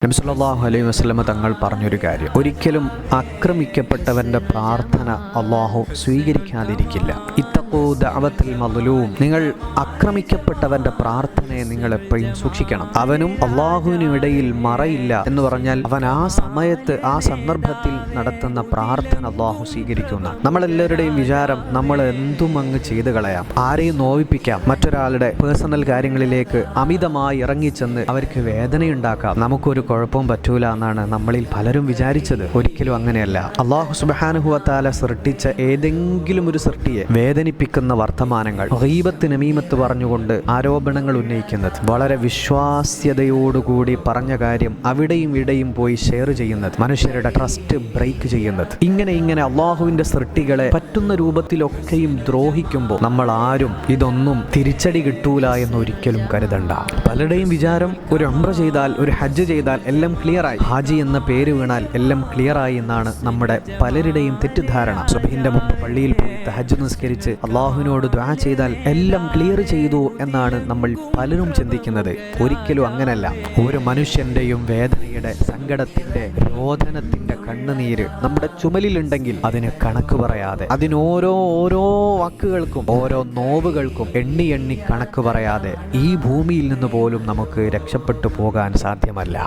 നബി സല്ലല്ലാഹു അലൈഹി വസല്ലമ തങ്ങൾ പറഞ്ഞൊരു കാര്യം, ഒരിക്കലും ആക്രമിക്കപ്പെട്ടവന്റെ പ്രാർത്ഥന അള്ളാഹു സ്വീകരിക്കാതിരിക്കില്ല. ഇത്തഖൂ ദഅവത്തുൽ മദ്ലൂം, നിങ്ങൾ ആക്രമിക്കപ്പെട്ടവന്റെ പ്രാർത്ഥനയെ നിങ്ങൾ എപ്പോഴും സൂക്ഷിക്കണം. അവനും അള്ളാഹുവിനും ഇടയിൽ മറയില്ല എന്ന് പറഞ്ഞാൽ അവൻ ആ സമയത്ത് ആ സന്ദർഭത്തിൽ നടത്തുന്ന പ്രാർത്ഥന അള്ളാഹു സ്വീകരിക്കുന്ന. നമ്മളെല്ലാവരുടെയും വിചാരം നമ്മൾ എന്തും അങ്ങ് ചെയ്തു കളയാം, ആരെയും നോവിപ്പിക്കാം, മറ്റൊരാളുടെ പേഴ്സണൽ കാര്യങ്ങളിലേക്ക് അമിതമായി ഇറങ്ങിച്ചെന്ന് അവർക്ക് വേദനയുണ്ടാക്കാം, നമുക്കൊരു കുഴപ്പവും പറ്റൂല എന്നാണ് നമ്മളിൽ പലരും വിചാരിച്ചത്. ഒരിക്കലും അങ്ങനെയല്ല. അല്ലാഹു സുബ്ഹാനഹു വ തആല സൃഷ്ടിച്ച ഏതെങ്കിലും ഒരു സൃഷ്ടിയെ വേദനിപ്പിക്കുന്ന വർത്തമാനങ്ങൾ, ഗീബത്ത് നമീമത്ത് പറഞ്ഞുകൊണ്ട് ആരോപണങ്ങൾ ഉന്നയിക്കുന്നത്, വളരെ വിശ്വാസ്യതയോടുകൂടി പറഞ്ഞ കാര്യം അവിടെയും ഇവിടെയും പോയി ഷെയർ ചെയ്യുന്നത്, മനുഷ്യരുടെ ട്രസ്റ്റ് ബ്രേക്ക് ചെയ്യുന്നത്, ഇങ്ങനെ അള്ളാഹുവിന്റെ സൃഷ്ടികളെ പറ്റുന്ന രൂപത്തിലൊക്കെയും ദ്രോഹിക്കുമ്പോൾ നമ്മൾ ആരും ഇതൊന്നും തിരിച്ചടി കിട്ടൂല എന്നൊരിക്കലും കരുതണ്ട. പലരുടെയും വിചാരം ഒരു ഉംറ ചെയ്താൽ, ഒരു ഹജ്ജ് ചെയ്താൽ എല്ലാം ക്ലിയറായി, ഹാജി എന്ന പേര് വീണാൽ എല്ലാം ക്ലിയറായി എന്നാണ് നമ്മുടെ പലരുടെയും തെറ്റിദ്ധാരണ. സുബ്ഹിന്റെ മുമ്പ് പള്ളിയിൽ പോയി തഹജ്ജുദ് നിസ്കരിച്ച് അള്ളാഹുവിനോട് ദുആ ചെയ്താൽ എല്ലാം ക്ലിയർ ചെയ്തു എന്നാണ് നമ്മൾ പലരും ചിന്തിക്കുന്നത്. ഒരിക്കലും അങ്ങനല്ല. ഒരു മനുഷ്യന്റെയും വേദനയുടെ, സങ്കടത്തിന്റെ, രോദനത്തിന്റെ കണ്ണുനീര് നമ്മുടെ ചുമലിലുണ്ടെങ്കിൽ അതിന് കണക്ക് പറയാതെ, അതിനോരോ വാക്കുകൾക്കും ഓരോ നോവുകൾക്കും എണ്ണി കണക്ക് പറയാതെ ഈ ഭൂമിയിൽ നിന്ന് പോലും നമുക്ക് രക്ഷപ്പെട്ടു പോകാൻ സാധ്യമല്ല.